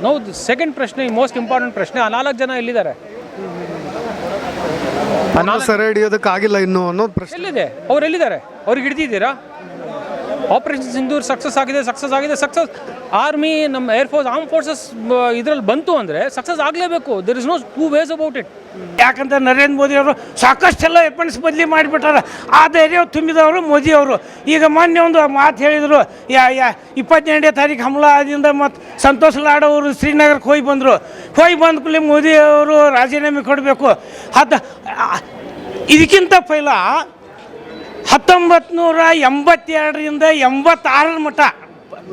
ನಾವು ಸೆಕೆಂಡ್ ಪ್ರಶ್ನೆ, most important ಪ್ರಶ್ನೆ, ಆ 4 ಜನ ಎಲ್ಲಿದ್ದಾರೆ? ಸೆರೆ ಹಿಡಿಯೋದಕ್ಕಾಗಿಲ್ಲ ಇನ್ನೂ ಅನ್ನೋದು ಪ್ರಶ್ನೆ. ಎಲ್ಲಿದೆ? ಅವ್ರು ಎಲ್ಲಿದ್ದಾರೆ? ಅವ್ರಿಗೆ ಹಿಡಿದಿದ್ದೀರಾ? ಆಪರೇಷನ್ ಸಿಂಧೂರ್ ಸಕ್ಸಸ್ ಆಗಿದೆ. ಆರ್ಮಿ, ನಮ್ಮ ಏರ್ಫೋರ್ಸ್, ಆರ್ಮ್ ಫೋರ್ಸಸ್ ಇದರಲ್ಲಿ ಬಂತು ಅಂದರೆ ಸಕ್ಸಸ್ ಆಗಲೇಬೇಕು. There is no two ways about it. ಯಾಕಂದ್ರೆ ನರೇಂದ್ರ ಮೋದಿ ಅವರು ಸಾಕಷ್ಟೆಲ್ಲ ವೆಪನ್ಸ್ ಬದಲಿ ಮಾಡಿಬಿಟ್ಟಾರ. ಆ ಧೈರ್ಯ ತುಂಬಿದವರು ಮೋದಿ ಅವರು. ಈಗ ಮೊನ್ನೆ ಒಂದು ಮಾತು ಹೇಳಿದರು, 22ನೇ ತಾರೀಕು ಹಮ್ಲಾ ಆದಿಂದ ಮತ್ತು ಸಂತೋಷ್ ಲಾಡ್ ಅವರು ಶ್ರೀನಗರಕ್ಕೆ ಹೋಗಿ ಬಂದರು. ಬಂದ ಕೂಡಲೇ ಮೋದಿ ಅವರು ರಾಜೀನಾಮೆ ಕೊಡಬೇಕು. ಇದಕ್ಕಿಂತ ಪೈಲ 1982ರಿಂದ 86 ಮಟ್ಟ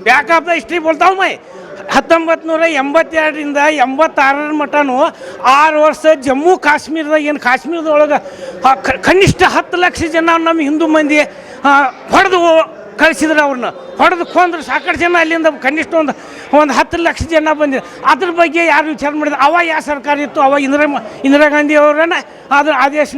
ಬ್ಯಾಕಪ್ ಹಿಸ್ಟ್ರಿ ಬೋಲ್ತಾವ್ ಮೈ. 1982ರಿಂದ 86 ಮಟನೂ 6 ವರ್ಷ ಜಮ್ಮು ಕಾಶ್ಮೀರದಾಗ ಏನು ಕಾಶ್ಮೀರದೊಳಗೆ ಕನಿಷ್ಠ 10 ಲಕ್ಷ ಜನ ನಮ್ಮ ಹಿಂದೂ ಮಂದಿ ಹೊಡೆದು ಕಳಿಸಿದ್ರು. ಅವ್ರನ್ನ ಹೊಡೆದು ಕೊಂದ್ರೆ ಸಾಕಷ್ಟು ಜನ ಅಲ್ಲಿಂದ ಕನಿಷ್ಠ ಒಂದು 10 ಲಕ್ಷ ಜನ ಬಂದಿದ್ರು. ಅದ್ರ ಬಗ್ಗೆ ಯಾರು ವಿಚಾರ ಮಾಡಿದ್ರು? ಅವಾಗ ಯಾವ ಸರ್ಕಾರ ಇತ್ತು? ಅವಾಗ ಇಂದಿರಾ ಗಾಂಧಿ ಅವರನ್ನ ಅದು ಆದೇಶ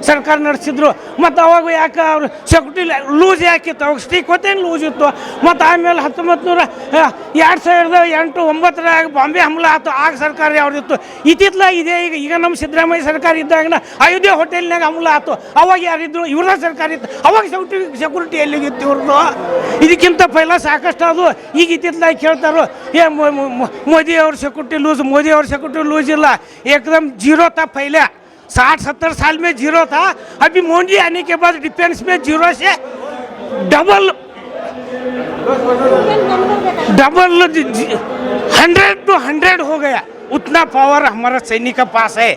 ಸರ್ಕಾರ ನಡೆಸಿದ್ರು. ಮತ್ತು ಅವಾಗ ಯಾಕೆ ಅವರು ಸೆಕ್ಯೂರಿಟಿ ಲೂಸ್ ಯಾಕಿತ್ತು? ಅವಾಗ ಸ್ಟಿಕ್ ಹೊತ್ತೇನು ಲೂಸ್ ಇತ್ತು. ಮತ್ತು ಆಮೇಲೆ 2008 ಬಾಂಬೆ ಹಮ್ಲಾ ಆಯ್ತು. ಆಗ ಸರ್ಕಾರ ಯಾವ್ದಿತ್ತು? ಇತ್ತಿತ್ತಲ ಇದೆ. ಈಗ ನಮ್ಮ ಸಿದ್ದರಾಮಯ್ಯ ಸರ್ಕಾರ ಇದ್ದಾಗ ಅಯೋಧ್ಯೆ ಹೋಟೆಲ್ನಾಗ ಹಮ್ಲಾ ಆಯ್ತು. ಅವಾಗ ಯಾರಿದ್ರು? ಇವ್ರ ಸರ್ಕಾರ ಇತ್ತು. ಅವಾಗ ಸೆಕ್ಯೂರಿಟಿ ಎಲ್ಲಿಗಿತ್ತು ಇವ್ರದ್ದು? ಇದಕ್ಕಿಂತ ಪೈಲ ಸಾಕಷ್ಟು ಅದು. ಈಗ ಇತ್ತಿತ್ತಲಾಗ ಕೇಳ್ತಾರೋ ಮೋದಿ ಅವ್ರ ಸೆಕ್ಯೂರಿಟಿ ಲೂಸ್ ಇಲ್ಲ, एकदम जीरो था पहले. 60-70 साल में जीरो था. अभी मोदी आने के बाद डिफेंस में जीरो से डबल 100 to 100 हो गया. उतना पावर हमारा सैनिक का पास है.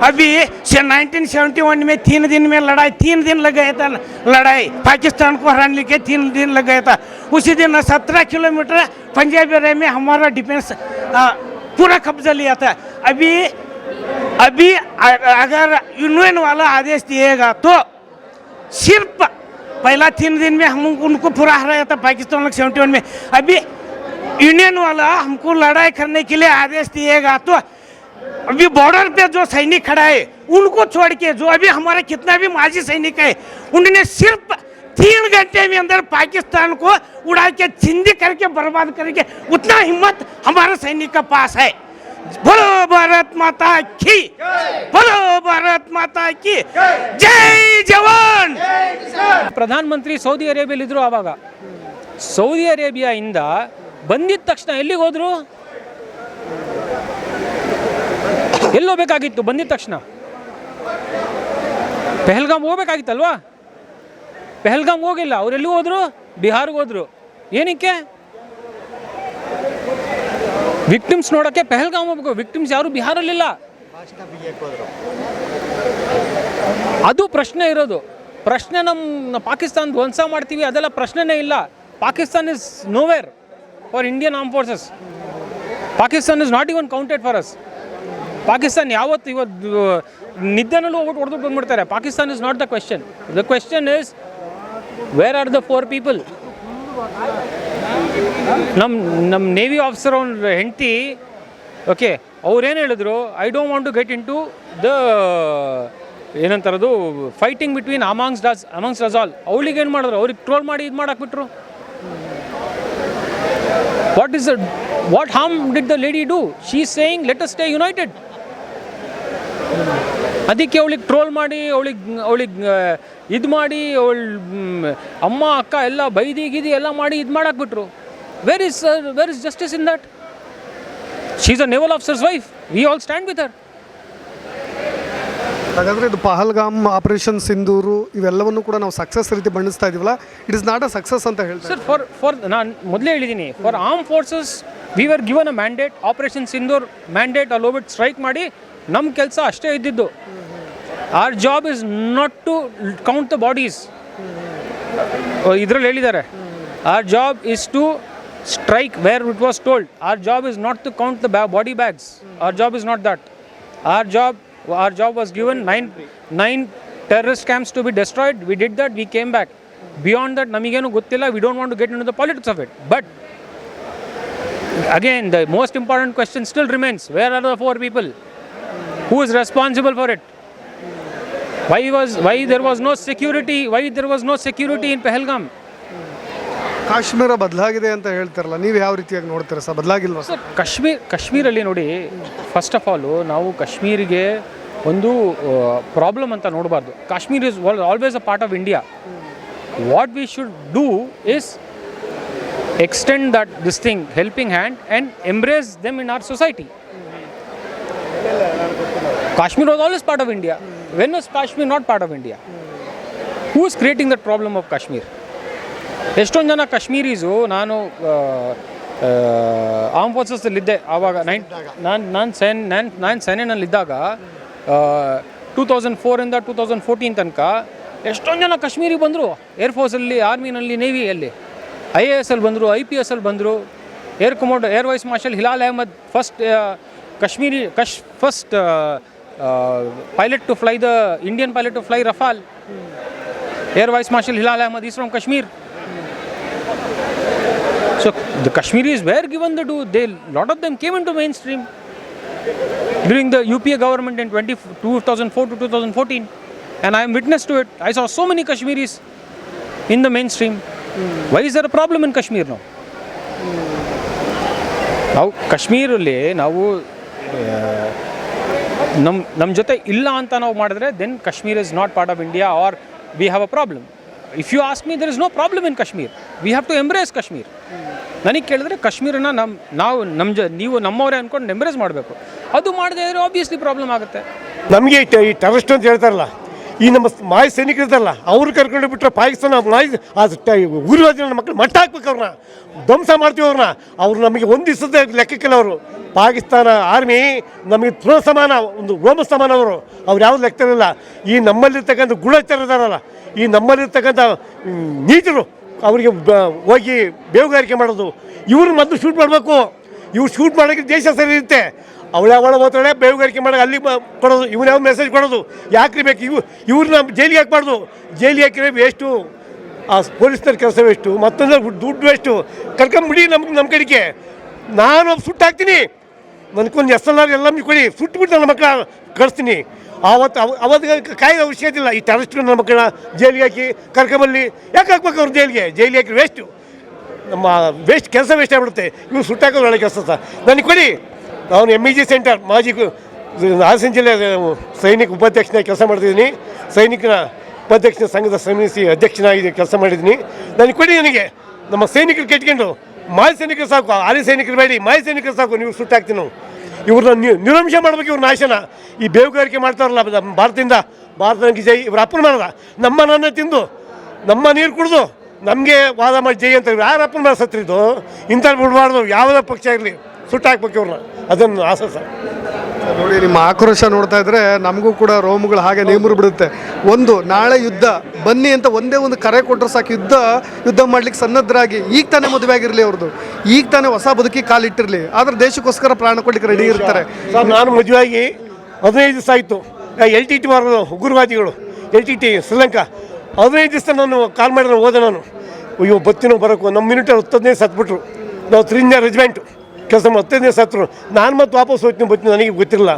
अभी 1971 में 3 दिन में लड़ाई, 3 दिन लग गया था लड़ाई. पाकिस्तान को हराने के 3 दिन लग गया था. उसी दिन 17 किलोमीटर पंजाब एरिया में हमारा डिफेंस पूरा कब्जा लिया था. अभी अगर यूनियन वाला आदेश दिएगा तो सिर्फ पहला 3 दिन में हम उनको पूरा हराया था पाकिस्तान 71 में. अभी यूनियन वाला हमको लड़ाई करने के लिए आदेश दिएगा तो अभी बॉर्डर पे जो सैनिक खड़ा है उनको छोड़ के जो अभी हमारे कितना भी माजी सैनिक है उन्होंने सिर्फ 3 घंटे में अंदर पाकिस्तान को उड़ा के जिंदगी करके बर्बाद करके उतना हिम्मत हमारे सैनिक का पास है. बोलो भारत माता की, बोलो भारत माता की जय जवान. ಪ್ರಧಾನಮಂತ್ರಿ ಸೌದಿ ಅರೇಬಿಯಲ್ಲಿದ್ದರು. ಆವಾಗ ಸೌದಿ ಅರೇಬಿಯಾದಿಂದ ಬಂದಿದ್ದ ತಕ್ಷಣ ಎಲ್ಲಿಗೆ ಹೋದ್ರು? ಎಲ್ಲೋಗ್ಬೇಕಾಗಿತ್ತು? ಬಂದಿದ್ದ ತಕ್ಷಣ ಪೆಹಲ್ಗಾಮ್ ಹೋಗ್ಬೇಕಾಗಿತ್ತಲ್ವಾ? ಪೆಹಲ್ಗಾಮ್ ಹೋಗಿಲ್ಲ. ಅವರೆಲ್ಲಿ ಹೋದ್ರು? ಬಿಹಾರ್ಗೆ ಹೋದ್ರು. ಏನಕ್ಕೆ? ವಿಕ್ಟಿಮ್ಸ್ ನೋಡೋಕ್ಕೆ ಪೆಹಲ್ಗಾಮ್ ಹೋಗ್ಬೇಕು. ವಿಕ್ಟಿಮ್ಸ್ ಯಾರು ಬಿಹಾರಲ್ಲಿಲ್ಲ. ಅದು ಪ್ರಶ್ನೆ ಇರೋದು. ಪ್ರಶ್ನೆ ನಮ್ಮ ಪಾಕಿಸ್ತಾನ ಧ್ವಂಸ ಮಾಡ್ತೀವಿ ಅದೆಲ್ಲ ಪ್ರಶ್ನೆನೇ ಇಲ್ಲ. Pakistan is nowhere for Indian arm forces. Pakistan is not even counted for us. Pakistan ಇವತ್ತು ನಿದ್ದೆನಲ್ಲೂ ಹೋಗ್ಬಿಟ್ಟು ಹೊಡೆದು ಬಂದ್ಬಿಡ್ತಾರೆ. Pakistan is not the question. The question is where are the 4 people? ನಮ್ಮ ನೇವಿ ಆಫೀಸರ್ ಅವ್ರ ಹೆಂಡತಿ ಓಕೆ ಅವ್ರೇನು ಹೇಳಿದ್ರು? I don't want to get into the ಏನಂತಾರದು fighting between amongst us all. ಅವಳಿಗೆ ಏನು ಮಾಡಿದ್ರು? ಅವ್ರಿಗೆ ಟ್ರೋಲ್ ಮಾಡಿ ಇದು ಮಾಡಾಕ್ಬಿಟ್ರು. what harm did the lady do? She is saying let us stay united. ಅದಕ್ಕೆ ಅವಳಿಗೆ ಟ್ರೋಲ್ ಮಾಡಿ ಅವಳಿಗೆ ಇದು ಮಾಡಿ ಅವಳು ಅಮ್ಮ ಅಕ್ಕ ಎಲ್ಲ ಬೈದಿ ಎಲ್ಲ ಮಾಡಿ ಇದು ಮಾಡಾಕ್ಬಿಟ್ರು. Where is justice in that? She is a naval officer's wife. We all stand with her. ಹಾಗಾದರೆ ಇದು ಪಹಲ್ಗಾಮ್, ಆಪರೇಷನ್ ಸಿಂಧೂರು ಇವೆಲ್ಲವನ್ನು ಕೂಡ ನಾವು ಸಕ್ಸಸ್ ರೀತಿ ಬಣ್ಣಿಸ್ತಾ ಇದೀವಲ್ಲ, it is not a success ಅಂತ ಹೇಳ್ತಾರೆ ಸರ್. ಫಾರ್ ನಾನು ಮೊದಲೇ ಹೇಳಿದ್ದೀನಿ, for arm forces we were given a mandate. Operation Sindoor mandate ಅಲ್ಲಿ ಹೋಗ್ಬಿಟ್ಟು ಸ್ಟ್ರೈಕ್ ಮಾಡಿ ನಮ್ಮ ಕೆಲಸ ಅಷ್ಟೇ ಇದ್ದಿದ್ದು. Our job is not to count the bodies. ಇದರಲ್ಲಿ ಹೇಳಿದ್ದಾರೆ our job is to strike where it was told. Our job is not to count the body bags. Our job is not that. Our job was given 9 terrorist camps to be destroyed. We did that. We came back. Beyond that, namigenu gottilla. We don't want to get into the politics of it. But again, the most important question still remains: where are the 4 people? Who is responsible for it? Why there was no security? Why there was no security in Pahalgam? Kashmir ಬದಲಾಗಿದೆ ಅಂತ ಹೇಳ್ತಾರಲ್ಲ, ನೀವು ಯಾವ ರೀತಿಯಾಗಿ ನೋಡ್ತೀರಾ sir? ಬದಲಾಗಿಲ್ವಾ sir? ಕಾಶ್ಮೀರಲ್ಲಿ ನೋಡಿ, first of all ನಾವು ಕಾಶ್ಮೀರಿಗೆ ಒಂದು ಪ್ರಾಬ್ಲಮ್ ಅಂತ ನೋಡಬಾರ್ದು. Kashmir is always a part of India. What we should do is extend that this thing helping hand and embrace them in our society. Kashmir was always part of India. When was Kashmir not part of India? Who is creating that problem of Kashmir? ಎಷ್ಟೊಂದು ಜನ ಕಾಶ್ಮೀರೀಸು, ನಾನು arm ಫೋರ್ಸಸ್ಸಲ್ಲಿದ್ದೆ ಆವಾಗ, ನಾನು ಸೇನೆಯಲ್ಲಿದ್ದಾಗ 2004ಇಂದ 2014 ತನಕ ಎಷ್ಟೊಂದು ಜನ ಕಾಶ್ಮೀರಿ ಬಂದರು. ಏರ್ಫೋರ್ಸಲ್ಲಿ, ಆರ್ಮಿನಲ್ಲಿ, ನೇವಿಯಲ್ಲಿ, IAS ಅಲ್ಲಿ ಬಂದರು, IPS ಅಲ್ಲಿ ಬಂದರು. Air vice marshal Hilal Ahmad, first pilot to fly the Indian pilot to fly Rafale. Air vice marshal Hilal Ahmad is from Kashmir. So the Kashmiris were given the due. Lot of them came into mainstream during the UPA government in 2004 to 2014, and I am witness to it. I saw so many Kashmiris in the mainstream. Why is there a problem in Kashmir now? ನಾವು ಕಾಶ್ಮೀರಲ್ಲಿ ನಾವು ನಮ್ಮ ಜೊತೆ ಇಲ್ಲ ಅಂತ ನಾವು ಮಾಡಿದ್ರೆ, then Kashmir is not part of India or we have a problem. If you ask me, there is no problem in Kashmir. We have to embrace Kashmir. ನನಗೆ ಕೇಳಿದ್ರೆ ಕಾಶ್ಮೀರನ ನಾವು ನೀವು ನಮ್ಮವರೇ ಅಂದ್ಕೊಂಡು ಎಂಬ್ರೇಸ್ ಮಾಡಬೇಕು. ಅದು ಮಾಡದೇ ಇದ್ರೆ ಆಬ್ವಿಯಸ್ಲಿ ಪ್ರಾಬ್ಲಮ್ ಆಗುತ್ತೆ. ನಮಗೆ ಈ ಟೆರರಿಸ್ಟ್ ಅಂತ ಹೇಳ್ತಾರಲ್ಲ, ಈ ನಮ್ಮ ಮಾಜಿ ಸೈನಿಕರು ಇರ್ತಾರಲ್ಲ, ಅವ್ರು ಕರ್ಕೊಂಡು ಬಿಟ್ಟರೆ ಪಾಕಿಸ್ತಾನ ಉಗ್ರವಾದಿ ನನ್ನ ಮಕ್ಕಳು ಮಟ್ಟ ಹಾಕ್ಬೇಕು, ಅವ್ರನ್ನ ಧ್ವಂಸ ಮಾಡ್ತೀವಿ ಅವ್ರನ್ನ. ಅವ್ರು ನಮಗೆ ಒಂದು ದಿವಸದ ಲೆಕ್ಕಕ್ಕಿಲ್ಲ. ಅವರು ಪಾಕಿಸ್ತಾನ ಆರ್ಮಿ ನಮಗೆ ತೃಣ ಸಮಾನ, ಒಂದು ರೋಮ ಸಮಾನ. ಅವ್ರು ಯಾವ್ದು ಲೆಕ್ಕರಿಲ್ಲ. ಈ ನಮ್ಮಲ್ಲಿರ್ತಕ್ಕಂಥ ಗೂಢಚಾರ ಇದ್ದಾರಲ್ಲ, ಈ ನಮ್ಮಲ್ಲಿರ್ತಕ್ಕಂಥ ನೀಚರು, ಅವರಿಗೆ ಹೋಗಿ ಬೇವುಗಾರಿಕೆ ಮಾಡೋದು, ಇವ್ರನ್ನ ಮೊದಲು ಶೂಟ್ ಮಾಡಬೇಕು. ಇವ್ರು ಶೂಟ್ ಮಾಡೋಕ್ಕೆ ದೇಶ ಸರಿ ಇರುತ್ತೆ. ಅವಳ ಓದ್ತಾಳೆ, ಬೇವುಗಾರಿಕೆ ಮಾಡೋದು, ಅಲ್ಲಿ ಕೊಡೋದು, ಇವ್ರು ಯಾವ ಮೆಸೇಜ್ ಕೊಡೋದು. ಯಾಕ್ರಿ ಬೇಕು ಇವ್ರನ್ನ ಜೈಲಿಗೆ ಹಾಕ್ಬಾರ್ದು. ಜೈಲಿಗೆ ಹಾಕಿದ್ರೆ ವೇಸ್ಟು, ಆ ಪೊಲೀಸ್ನವ್ರ ಕೆಲಸ ವೇಸ್ಟು, ಮತ್ತೊಂದು ದುಡ್ಡು ವೇಸ್ಟು. ಕರ್ಕೊಂಬಿಡಿ ನಮ್ಮ ಕಡೆಗೆ. ನಾನು ಸುಟ್ಟಾಕ್ತೀನಿ, ನನಗೊಂದು SLR ಎಲ್ಲ ಕೊಡಿ, ಸುಟ್ಟುಬಿಟ್ಟು ನನ್ನ ಮಕ್ಕಳ ಕಳಿಸ್ತೀನಿ. ಅವತ್ತು ಕಾಯ್ದೆ ಅವಶ್ಯಕತೆ. ಈ ಟೆರರಿಸ್ಟ್ ನನ್ನ ಮಕ್ಕಳನ್ನ ಜೈಲಿಗೆ ಹಾಕಿ ಕರ್ಕೊಂಬಲ್ಲಿ ಯಾಕೆ ಹಾಕ್ಬೇಕು? ಅವ್ರು ಜೈಲಿಗೆ ಹಾಕಿ ವೇಸ್ಟು, ನಮ್ಮ ವೇಸ್ಟ್ ಕೆಲಸ ವೇಸ್ಟ್ ಆಗಿಬಿಡುತ್ತೆ. ಇವ್ರು ಸುಟ್ಟಾಕೋದು ಒಳ್ಳೆ ಕೆಲಸ ಸರ್. ನನಗೆ ಕೊಡಿ. ನಾನು MEG ಸೆಂಟರ್ ಮಾಜಿ ಹಾಸನ ಜಿಲ್ಲೆ ಸೈನಿಕ ಉಪಾಧ್ಯಕ್ಷನಾಗಿ ಕೆಲಸ ಮಾಡ್ತಿದ್ದೀನಿ. ಸೈನಿಕರ ಉಪಾಧ್ಯಕ್ಷ ಸಂಘದ ಸಮಿತಿ ಅಧ್ಯಕ್ಷನಾಗಿ ಕೆಲಸ ಮಾಡಿದ್ದೀನಿ. ನನಗೆ ಕೊಡಿ. ನನಗೆ ನಮ್ಮ ಸೈನಿಕರು ಕೆಟ್ಕೊಂಡು, ಮಾಜಿ ಸೈನಿಕರು ಸಾಕು, ಹಾಲಿ ಸೈನಿಕರು ಬೇಡಿ, ಮಾಜಿ ಸೈನಿಕರು ಸಾಕು. ನೀವು ಸುಟ್ಟಾಕ್ತೀನಿ ನಾವು. ಇವ್ರನ್ನ ನಿರ್ವಂಶ ಮಾಡ್ಬೇಕು. ಇವ್ರ ನಾಶನ. ಈ ಬೇವುಗಾರಿಕೆ ಮಾಡ್ತಾರಲ್ಲ ಭಾರತದ ಜೈ, ಇವ್ರ ಅಪ್ಪನ ಮಾಡದ ನಮ್ಮ ನನ್ನ ತಿಂದು, ನಮ್ಮ ನೀರು ಕುಡಿದು, ನಮಗೆ ವಾದ ಮಾಡಿ ಜೈ ಅಂತ ಯಾರು ಅಪ್ಪನ ಮೇಲೆ ಸತ್ರಿದ್ದು. ಇಂಥವ್ರು ಬಿಡಬಾರ್ದು. ಯಾವುದೇ ಪಕ್ಷ ಇರಲಿ, ಸುಟ್ಟಾಕ್ಬೇಕು ಇವ್ರನ್ನ. ಅದನ್ನು ಆಸೆ ಸರ್. ನೋಡಿ, ನಿಮ್ಮ ಆಕ್ರೋಶ ನೋಡ್ತಾ ಇದ್ರೆ ನಮಗೂ ಕೂಡ ರೋಮಗಳು ಹಾಗೆ ನೇಮರು ಬಿಡುತ್ತೆ. ಒಂದು ನಾಳೆ ಯುದ್ಧ ಬನ್ನಿ ಅಂತ ಒಂದೇ ಒಂದು ಕರೆ ಕೊಟ್ಟರು ಸಾಕು, ಯುದ್ಧ ಮಾಡ್ಲಿಕ್ಕೆ ಸನ್ನದ್ಧರಾಗಿ. ಈಗ ತಾನೇ ಮದುವೆ ಆಗಿರಲಿ ಅವ್ರದ್ದು, ಈಗ ತಾನೇ ಹೊಸ ಬದುಕಿ ಕಾಲಿಟ್ಟಿರಲಿ, ಆದ್ರೆ ದೇಶಕ್ಕೋಸ್ಕರ ಪ್ರಾಣ ಕೊಡ್ಲಿಕ್ಕೆ ರೆಡಿ ಇರ್ತಾರೆ ಸರ್. ನಾನು ಮದುವೆ ಆಗಿ 15 ದಿವಸ ಆಯಿತು. LTT ಮಾರೋದು ಉಗ್ರವಾದಿಗಳು, LTT ಶ್ರೀಲಂಕಾ. 15 ದಿವಸ ನಾನು ಕಾಲ್ ಮಾಡಿದ್ರೆ ಹೋದೆ ನಾನು. ಅಯ್ಯೋ ಬತ್ತಿನೋ ಬರೋಕು. ನಮ್ಮ ಮಿನಿಟಲ್ಲಿ 10 ಸತ್ಬಿಟ್ರು. ನಾವು 3 ರೆಜಿಮೆಂಟು ಕೆಲಸ 15 ಸತ್ರು. ನಾನು ಮತ್ತೆ ವಾಪಸ್ ಹೋಗ್ತೀನಿ ಬತ್ತೀನಿ, ನನಗೆ ಗೊತ್ತಿರಲಿಲ್ಲ.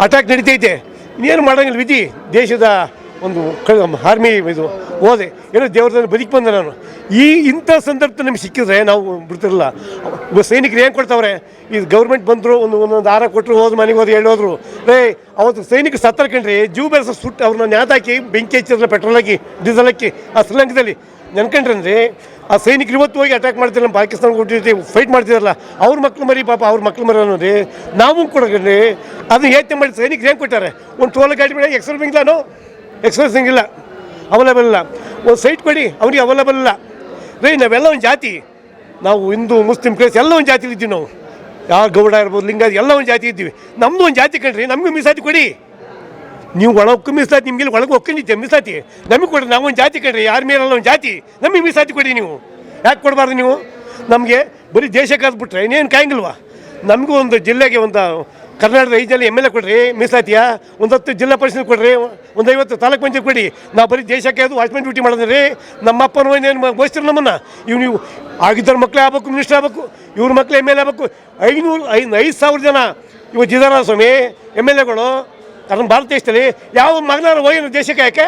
ಅಟ್ಯಾಕ್ ನಡೀತೈತೆ, ಇನ್ನೇನು ಮಾಡೋಂಗಿಲ್ಲ. ವಿಧಿ ದೇಶದ ಒಂದು ಆರ್ಮಿ ಇದು ಹೋದೆ, ಏನೋ ದೇವ್ರದಲ್ಲಿ ಬದುಕಿ ಬಂದೆ ನಾನು. ಇಂಥ ಸಂದರ್ಭ ನಮಗೆ ಸಿಕ್ಕಿದ್ರೆ ನಾವು ಬಿಡ್ತಿರಲಿಲ್ಲ. ಸೈನಿಕರು ಏನು ಕೊಡ್ತಾವ್ರೆ, ಇದು ಗೌರ್ಮೆಂಟ್ ಬಂದರು, ಒಂದೊಂದು ಹಾರ ಕೊಟ್ಟರು, ಹೋದ್ರು ಮನೆಗೆ ಹೋದ್ರು, ಹೇಳೋದ್ರು. ಅವತ್ತು ಸೈನಿಕರು ಸತ್ತರ್ಕೊಂಡ್ರಿ, ಜೀವ ಬೆರೆಸ ಸುಟ್ಟು ಅವ್ರನ್ನ ನ್ಯಾತಾಕಿ ಬೆಂಕಿ ಹಚ್ಚಿರಲ್ಲ, ಪೆಟ್ರೋಲ್ ಹಾಕಿ, ಡೀಸೆಲ್ ಹಾಕಿ ಆ ಶ್ರೀಲಂಕಾದಲ್ಲಿ ನೆನ್ಕೊಂಡ್ರೆ. ಆ ಸೈನಿಕರು ಇವತ್ತು ಹೋಗಿ ಅಟ್ಯಾಕ್ ಮಾಡ್ತಿರಲ್ಲ, ನಮ್ಮ ಪಾಕಿಸ್ತಾನ ಕೊಟ್ಟಿರ್ತೀವಿ, ಫೈಟ್ ಮಾಡ್ತಿರಲ್ಲ. ಅವ್ರ ಮಕ್ಳು ಮರಿ ಪಾಪ, ಅವ್ರ ಮಕ್ಳು ಮರಿ ಅನ್ನೋದು ನಾವು ಕೊಡೋಣ್ರಿ. ಅದನ್ನ ಯೋಚನೆ ಮಾಡಿ ಸೈನಿಕರು ಏನು ಕೊಟ್ಟಾರೆ? ಒಂದು ಟೋಲ್ ಗಾಡಿ ಬೇಡ, ಎಕ್ಸ್ಪ್ರೆಸ್ ಇಲ್ಲ, ಅವೈಲೇಬಲ್ ಇಲ್ಲ. ಒಂದು ಸೈಟ್ ಕೊಡಿ, ಅವ್ರಿಗೆ ಅವೈಲೇಬಲ್ ಇಲ್ಲ. ನಾವೆಲ್ಲ ಒಂದು ಜಾತಿ, ನಾವು ಹಿಂದೂ ಮುಸ್ಲಿಂ ಕ್ರೈಸ್ತ ಎಲ್ಲ ಒಂದು ಜಾತಿಲಿ ಇದ್ದೀವಿ ನಾವು. ಯಾರು ಗೌಡ ಇರ್ಬೋದು, ಲಿಂಗಾಯತ ಎಲ್ಲ ಒಂದು ಜಾತಿ ಇದ್ದೀವಿ. ನಮ್ಮದು ಒಂದು ಜಾತಿ ಕಣ್ರಿ, ನಮಗೂ ಮೀಸಲಾತಿ ಕೊಡಿ. ನೀವು ಒಳಕ್ಕೆ ಮೀಸಲಾತಿ, ನಿಮಗೆ ಒಳಗೆ ಒಕ್ಕಂದಿದ್ದೆ ಮೀಸಲಾತಿ ನಮಗೆ ಕೊಡ್ರಿ. ನಾವು ಒಂದು ಜಾತಿ ಕಣ್ರಿ, ಯಾರ ಮೇಲೆಲ್ಲ ಒಂದು ಜಾತಿ, ನಮಗೆ ಮೀಸಲಾತಿ ಕೊಡಿ. ನೀವು ಯಾಕೆ ಕೊಡಬಾರ್ದು? ನೀವು ನಮಗೆ ಬರೀ ದೇಶಕ್ಕಾದ್ಬಿಟ್ರೆ ಇನ್ನೇನು ಕಾಯಂಗಿಲ್ವಾ? ನಮಗೂ ಒಂದು ಜಿಲ್ಲೆಗೆ, ಒಂದು ಕರ್ನಾಟಕದ 5 ಜನ MLA ಕೊಡ್ರಿ ಮೀಸಲಾತಿಯ, ಒಂದು 10 ಜಿಲ್ಲಾ ಪರಿಷತ್ ಕೊಡ್ರಿ, ಒಂದು 50 ತಾಲೂಕು ಪಂಚಾಯತ್ ಕೊಡಿ. ನಾವು ಬರೀ ದೇಶಕ್ಕೆ ಅದು ವಾಚ್ಮೆನ್ ಡ್ಯೂಟಿ ಮಾಡೋದ್ರಿ. ನಮ್ಮ ಅಪ್ಪನೂ ಏನೇನು ಬೋಯಿಸ್ತಾರೆ ನಮ್ಮನ್ನು. ನೀವು ಆಗಿದ್ದವ್ರ ಮಕ್ಕಳೇ ಆಗ್ಬೇಕು, ಮಿನಿಸ್ಟರ್ ಆಗ್ಬೇಕು, ಇವ್ರ ಮಕ್ಕಳು MLA ಆಗ್ಬೇಕು. 5,000 ಜನ ಇವತ್ತು ಇದಾರ ಸ್ವಾಮಿ MLAಗಳು ನಮ್ಮ ಭಾರತ ದೇಶದಲ್ಲಿ. ಯಾವ ಮಗನಾರು ಹೋಗಿರೋ ದೇಶಕ್ಕೆ? ಯಾಕೆ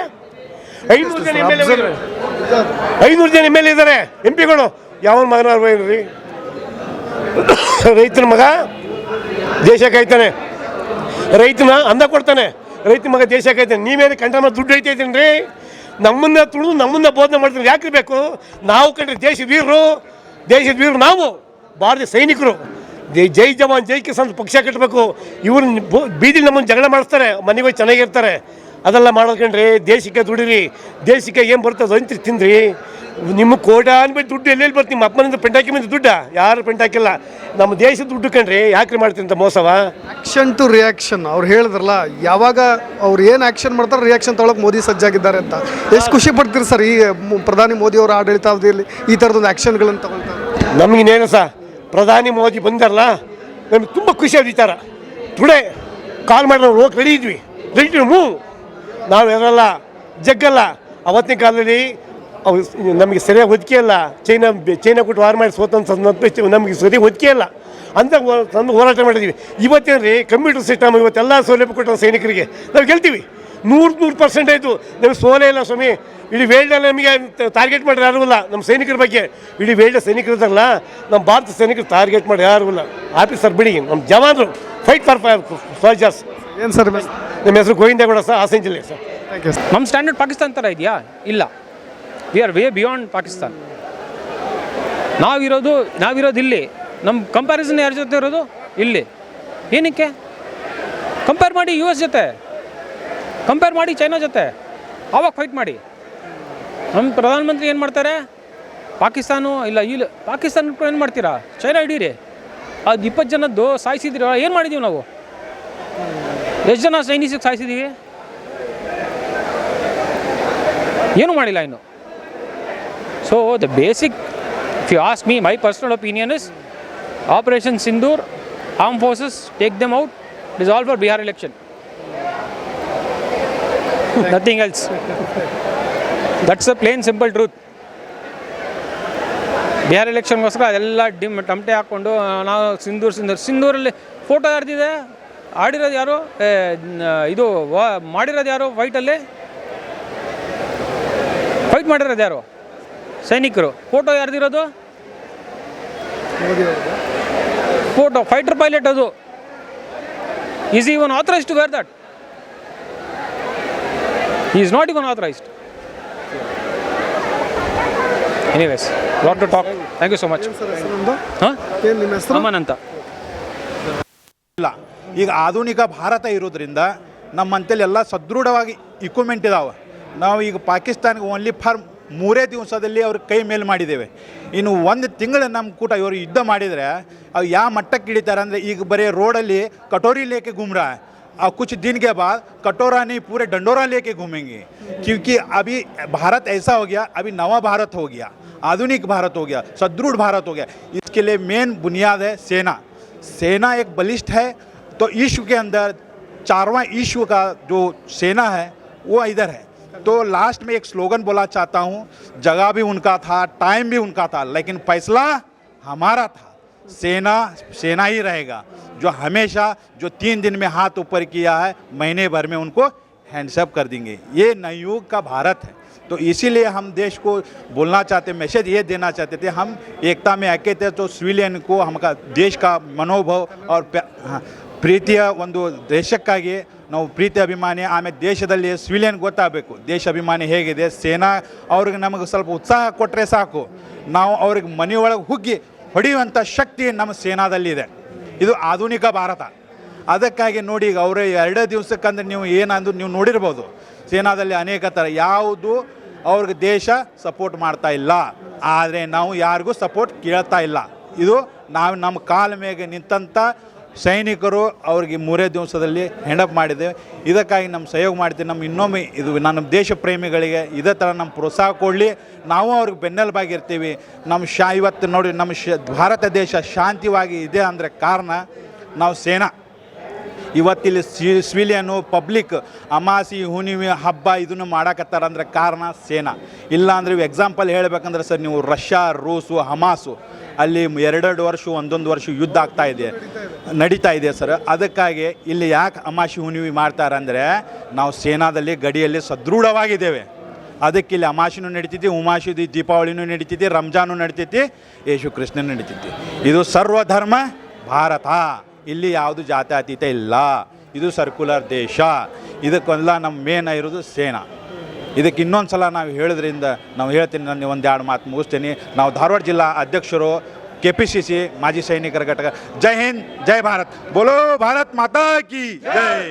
500 ಜನ MLA 500 ಜನ MLA ಇದ್ದಾರೆ, MP ಗಳು. ಯಾವ ಮಗನ ರೀ ರೈತನ ಮಗ ದೇಶ ಕಾಯ್ತಾನೆ, ರೈತನ ಅನ್ನ ಕೊಡ್ತಾನೆ, ರೈತನ ಮಗ ದೇಶ ಕಾಯ್ತಾನೆ. ನೀವೇನು ಕಂಠ ದುಡ್ಡು ಐತೈತೀನಿ ರೀ, ನಮ್ಮನ್ನ ತುಳಿದು ನಮ್ಮನ್ನ ಬೋಧನೆ ಮಾಡ್ತಾರೆ. ಯಾಕೆ ಬೇಕು? ನಾವು ಕಂಡ್ರೆ ದೇಶದ ವೀರರು ನಾವು, ಭಾರತೀಯ ಸೈನಿಕರು. ಜೈ ಜವಾನ್ ಜೈ ಕಿಸಾನ್ ಪಕ್ಷ ಕಟ್ಟಬೇಕು. ಇವ್ರು ಬೀದಿಲಿ ನಮ್ಮನ್ನು ಜಗಳ ಮಾಡಿಸ್ತಾರೆ, ಮನೆಗೆ ಹೋಗಿ ಚೆನ್ನಾಗಿರ್ತಾರೆ. ಅದೆಲ್ಲ ಮಾಡೋದ್ಕೊಂಡ್ರಿ, ದೇಶಕ್ಕೆ ದುಡಿರಿ, ದೇಶಕ್ಕೆ ಏನು ಬರ್ತದೆ ಅಂತ ತಿಂದ್ರಿ. ನಿಮ್ಮ ಕೋಟ ಅನ್ಬಿಟ್ಟು ದುಡ್ಡು ಎಲ್ಲೆಲ್ಲಿ ಬರ್ತೀವಿ? ನಿಮ್ಮ ಅಪ್ಪನಿಂದ ಪೆಂಟಾಕಿ ಬಂದು ದುಡ್ಡ ಯಾರು ಪೆಂಟಾಕಿಲ್ಲ. ನಮ್ಮ ದೇಶದ ದುಡ್ಡು ಕಂಡ್ರಿ ಯಾಕ್ರಿ ಮಾಡ್ತೀನಿ ಅಂತ ಮೋಸವ? ಆಕ್ಷನ್ ಟು ರಿಯಾಕ್ಷನ್ ಅವ್ರು ಹೇಳಿದ್ರಲ್ಲ, ಯಾವಾಗ ಅವ್ರು ಏನು ಆ್ಯಕ್ಷನ್ ಮಾಡ್ತಾರೆ ರಿಯಾಕ್ಷನ್ ತೊಗೊಳಕ್ಕೆ ಮೋದಿ ಸಜ್ಜಾಗಿದ್ದಾರೆ ಅಂತ. ಎಷ್ಟು ಖುಷಿ ಪಡ್ತೀರಿ ಸರ್ ಈ ಪ್ರಧಾನಿ ಮೋದಿ ಅವರ ಆಡಳಿತಾವಧಿಯಲ್ಲಿ ಈ ಥರದೊಂದು ಆ್ಯಕ್ಷನ್ಗಳನ್ನು ತಗೊಳ್ತಾರೆ? ನಮಗಿನ್ನೇನು ಪ್ರಧಾನಿ ಮೋದಿ ಬಂದಾರಲ್ಲ, ನಮ್ಗೆ ತುಂಬ ಖುಷಿ ವಿಚಾರ. ಟುಡೇ ಕಾಲ್ ಮಾಡಿ ನಾವು ಹೋಗಿ ರೆಡಿ ಟು ಮೂವ್. ನಾವು ಯಾರಲ್ಲ ಜಗ್ಗಲ್ಲ. ಅವತ್ತಿನ ಕಾಲದಲ್ಲಿ ಅವು ನಮಗೆ ಸರಿಯಾಗಿ ಹೊದಿಕೆ ಇಲ್ಲ. ಚೈನಾ ಕೊಟ್ಟು ವಾರ ಮಾಡಿ ಸೋತಂತ ನಮಗೆ ಸರಿಯಾಗಿ ಹೊದಿಕೆ ಇಲ್ಲ ಅಂತ ತಂದು ಹೋರಾಟ ಮಾಡಿದ್ದೀವಿ. ಇವತ್ತೇನು ರೀ ಕಂಪ್ಯೂಟರ್ ಸಿಸ್ಟಮ್, ಇವತ್ತೆಲ್ಲ ಸೌಲಭ್ಯ ಕೊಟ್ಟು ಸೈನಿಕರಿಗೆ ನಾವು ಗೆಲ್ತೀವಿ. 100% ಆಯಿತು. ನಮಗೆ ಸೋಲೇ ಇಲ್ಲ ಸ್ವಾಮಿ. ಇಡೀ ವರ್ಲ್ಡಲ್ಲಿ ನಮಗೆ ಟಾರ್ಗೆಟ್ ಮಾಡಿ ಯಾರೂ ಇಲ್ಲ. ನಮ್ಮ ಸೈನಿಕರ ಬಗ್ಗೆ ಇಡೀ ವರ್ಲ್ಡ್ ಸೈನಿಕರು ಇದ್ದಾರಲ್ಲ, ನಮ್ಮ ಭಾರತ ಸೈನಿಕರು ಟಾರ್ಗೆಟ್ ಮಾಡಿ ಯಾರೂ ಇಲ್ಲ. ಆಫೀಸರ್ ಬಿಡಿ, ನಮ್ಮ ಜವಾನರು ಫೈಟ್ ಫಾರ್ ಸೋಲ್ಜರ್ಸ್. ಏನು ಸರ್ ನಮ್ಮ ಹೆಸರು ಗೋವಿಂದೇಗೌಡ ಸರ್, ಹಾಸನ ಜಿಲ್ಲೆ ಸರ್. Thank you sir. ನಮ್ಮ ಸ್ಟ್ಯಾಂಡರ್ಡ್ ಪಾಕಿಸ್ತಾನ ಥರ ಇದೆಯಾ? ಇಲ್ಲ. We are way beyond Pakistan. ನಾವಿರೋದು ಇಲ್ಲಿ. ನಮ್ಮ ಕಂಪ್ಯಾರಿಸನ್ ಯಾರ ಜೊತೆ ಇರೋದು? ಇಲ್ಲಿ. ಏನಕ್ಕೆ ಕಂಪೇರ್ ಮಾಡಿ? US ಜೊತೆ ಕಂಪೇರ್ ಮಾಡಿ, ಚೈನಾ ಜೊತೆ ಆವಾಗ ಫೈಟ್ ಮಾಡಿ. ನಮ್ಮ ಪ್ರಧಾನಮಂತ್ರಿ ಏನು ಮಾಡ್ತಾರೆ? ಪಾಕಿಸ್ತಾನ ಇಲ್ಲ ಇಲ್ಲಿ ಪಾಕಿಸ್ತಾನ ಏನು ಮಾಡ್ತೀರಾ? ಚೈನಾ ಹಿಡೀರಿ. ಅದು 20 ಜನದ್ದು ಸಾಯಿಸಿದ್ದೀರ. ಏನು ಮಾಡಿದ್ದೀವಿ ನಾವು? ಎಷ್ಟು ಜನ ಸೈನಿಸಿಗೆ ಸಾಯಿಸಿದ್ದೀವಿ? ಏನೂ ಮಾಡಿಲ್ಲ ಇನ್ನು. So the basic, if you ask me, my personal opinion is operation Sindoor, arm forces, take them out. It is all for Bihar election. Nothing else. That's the plain simple truth. Bihar ಎಲೆಕ್ಷನ್ಗೋಸ್ಕರ ಅದೆಲ್ಲ ಟಮಟೆ ಹಾಕ್ಕೊಂಡು ನಾವು ಸಿಂಧೂರಲ್ಲಿ ಫೋಟೋ ಯಾರ್ದಿದೆ? ಆಡಿರೋದು ಯಾರು? ಇದು ಮಾಡಿರೋದು ಯಾರು? ಫೈಟ್ ಮಾಡಿರೋದು ಯಾರು? ಸೈನಿಕರು. ಫೋಟೋ ಯಾರ್ದಿರೋದು? Photo fighter pilot. ಅದು is even authorised to wear that? He is not even authorized. Anyways, lot to talk. Thank you so much. ಏನು ನಿಮ್ಮ ಹೆಸರು? ಅಮನ್ ಅಂತ. ಇಲ್ಲ, ಈಗ ಆಧುನಿಕ ಭಾರತ ಇರೋದ್ರಿಂದ ನಮ್ಮಂತಲ್ಲಿ ಎಲ್ಲ ಸದೃಢವಾಗಿ ಇಕ್ವಿಪ್ಮೆಂಟ್ ಇದಾವೆ. ನಾವು ಈಗ ಪಾಕಿಸ್ತಾನಿಗೆ ಓನ್ಲಿ ಫಾರ್ 3 ದಿವಸದಲ್ಲಿ ಅವ್ರ ಕೈ ಮೇಲೆ ಮಾಡಿದ್ದೇವೆ. ಇನ್ನು 1 ತಿಂಗಳು ನಮ್ಮ ಕೂಟ ಇವರು ಯುದ್ಧ ಮಾಡಿದರೆ ಅವು ಯಾವ ಮಟ್ಟಕ್ಕೆ ಹಿಡಿತಾರೆ ಅಂದರೆ, ಈಗ ಬರೀ ರೋಡಲ್ಲಿ ಕಟೋರಿ लेके घूम रहा है, और कुछ दिन के बाद कटोरा नहीं पूरे डंडोरा लेके घूमेंगे. क्योंकि अभी भारत ऐसा हो गया, अभी नवा भारत हो गया, आधुनिक भारत हो गया, सदृढ़ भारत हो गया. इसके लिए मेन बुनियाद है सेना एक बलिष्ठ है. तो ईश्व के अंदर 4वां ईश्व का जो सेना है वो इधर है. तो लास्ट में एक स्लोगन बोला चाहता हूँ, जगह भी उनका था, टाइम भी उनका था, लेकिन फैसला हमारा था. सेना ही रहेगा, जो हमेशा जो 3 दिन में हाथ ऊपर किया है, महीने भर में उनको हैंडसअप कर देंगे. ये नवयुग का भारत है. तो इसीलिए हम देश को बोलना चाहते, मैसेज ये देना चाहते थे, हम एकता में ऐक्य थे. तो सिविलियन को हमका देश का मनोभाव और ಪ್ರೀತಿಯ ಒಂದು ದೇಶಕ್ಕಾಗಿ ನಾವು ಪ್ರೀತಿ ಅಭಿಮಾನಿ. ಆಮೇಲೆ ದೇಶದಲ್ಲಿ ಸಿವಿಲಿಯನ್ ಗೊತ್ತಾಗಬೇಕು ದೇಶ ಅಭಿಮಾನಿ ಹೇಗಿದೆ. ಸೇನಾ ಅವ್ರಿಗೆ ನಮಗೆ ಸ್ವಲ್ಪ ಉತ್ಸಾಹ ಕೊಟ್ಟರೆ ಸಾಕು, ನಾವು ಅವ್ರಿಗೆ ಮನೆಯೊಳಗೆ ಹುಗ್ಗಿ ಹೊಡೆಯುವಂಥ ಶಕ್ತಿ ನಮ್ಮ ಸೇನಾದಲ್ಲಿದೆ. ಇದು ಆಧುನಿಕ ಭಾರತ. ಅದಕ್ಕಾಗಿ ನೋಡಿ, ಈಗ ಅವರೇ 2 ದಿವಸಕ್ಕಂದ್ರೆ ನೀವು ಏನಂದು ನೀವು ನೋಡಿರ್ಬೋದು, ಸೇನಾದಲ್ಲಿ ಅನೇಕ ಥರ ಯಾವುದು ಅವ್ರಿಗೆ ದೇಶ ಸಪೋರ್ಟ್ ಮಾಡ್ತಾ ಇಲ್ಲ. ಆದರೆ ನಾವು ಯಾರಿಗೂ ಸಪೋರ್ಟ್ ಕೇಳ್ತಾ ಇಲ್ಲ. ಇದು ನಾವು ನಮ್ಮ ಕಾಲ ಮೇಲೆ ನಿಂತಂಥ ಸೈನಿಕರು ಅವ್ರಿಗೆ 3 ದಿವಸದಲ್ಲಿ ಹೆಂಡಪ್ ಮಾಡಿದ್ದೇವೆ. ಇದಕ್ಕಾಗಿ ನಮ್ಮ ಸಹಯೋಗ ಮಾಡ್ತೀವಿ. ನಮ್ಮ ಇನ್ನೊಮ್ಮೆ ಇದು ನಮ್ಮ ದೇಶ ಪ್ರೇಮಿಗಳಿಗೆ ಇದೇ ಥರ ನಮ್ಮ ಪ್ರೋತ್ಸಾಹ ಕೊಡಲಿ, ನಾವು ಅವ್ರಿಗೆ ಬೆನ್ನೆಲುಬಾಗಿರ್ತೀವಿ. ನಮ್ಮ ಇವತ್ತು ನೋಡಿ, ನಮ್ಮ ಭಾರತ ದೇಶ ಶಾಂತಿವಾಗಿ ಇದೆ ಅಂದರೆ ಕಾರಣ ನಾವು ಸೇನಾ. ಇವತ್ತಿಲ್ಲಿ ಸಿವಿಲಿಯನು ಪಬ್ಲಿಕ್ ಅಮಾಸಿ ಹುಣ್ಣಿಮೆ ಹಬ್ಬ ಇದನ್ನು ಮಾಡಕತ್ತಾರ ಅಂದರೆ ಕಾರಣ ಸೇನಾ. ಇಲ್ಲಾಂದರೆ ಎಕ್ಸಾಂಪಲ್ ಹೇಳಬೇಕಂದ್ರೆ ಸರ್, ನೀವು ರಷ್ಯಾ, ರೂಸು, ಹಮಾಸು ಅಲ್ಲಿ 2 ವರ್ಷ 1 ವರ್ಷ ಯುದ್ಧ ನಡೀತಾ ಇದೆ ಸರ್. ಅದಕ್ಕಾಗಿ ಇಲ್ಲಿ ಯಾಕೆ ಅಮಾಸಿ ಹುಣ್ಣಿಮೆ ಮಾಡ್ತಾರೆ ಅಂದರೆ, ನಾವು ಸೇನಾದಲ್ಲಿ ಗಡಿಯಲ್ಲಿ ಸದೃಢವಾಗಿದ್ದೇವೆ. ಅದಕ್ಕೆ ಇಲ್ಲಿ ಅಮಾವಾಸ್ಯೆನೂ ನಡೀತೈತಿ, ಉಮಾಶಿ ದೀಪಾವಳಿನೂ ನಡೀತೈತಿ, ರಂಜಾನು ನಡೀತೈತಿ, ಯೇಸು ಕೃಷ್ಣನೂ ನಡೀತೈತಿ. ಇದು ಸರ್ವಧರ್ಮ ಭಾರತ. ಇಲ್ಲಿ ಯಾವುದು ಜಾತ್ಯತೀತ ಇಲ್ಲ. ಇದು ಸರ್ಕ್ಯುಲರ್ ದೇಶ. ಇದಕ್ಕೆಲ್ಲ ನಮ್ಮ ಮೇನ್ ಇರೋದು ಸೇನಾ. ಇದಕ್ಕೆ ಇನ್ನೊಂದು ಸಲ ನಾವು ಹೇಳೋದ್ರಿಂದ ನಾವು ಹೇಳ್ತೀನಿ, ನಾನು ಒಂದು 2 ಮಾತು ಮುಗಿಸ್ತೀನಿ. ನಾವು ಧಾರವಾಡ ಜಿಲ್ಲಾ ಅಧ್ಯಕ್ಷರು, KPCC ಮಾಜಿ ಸೈನಿಕರ ಘಟಕ. ಜೈ ಹಿಂದ್, ಜೈ ಭಾರತ್, ಬೋಲೋ ಭಾರತ್ ಮಾತಾ ಕಿ ಜೈ.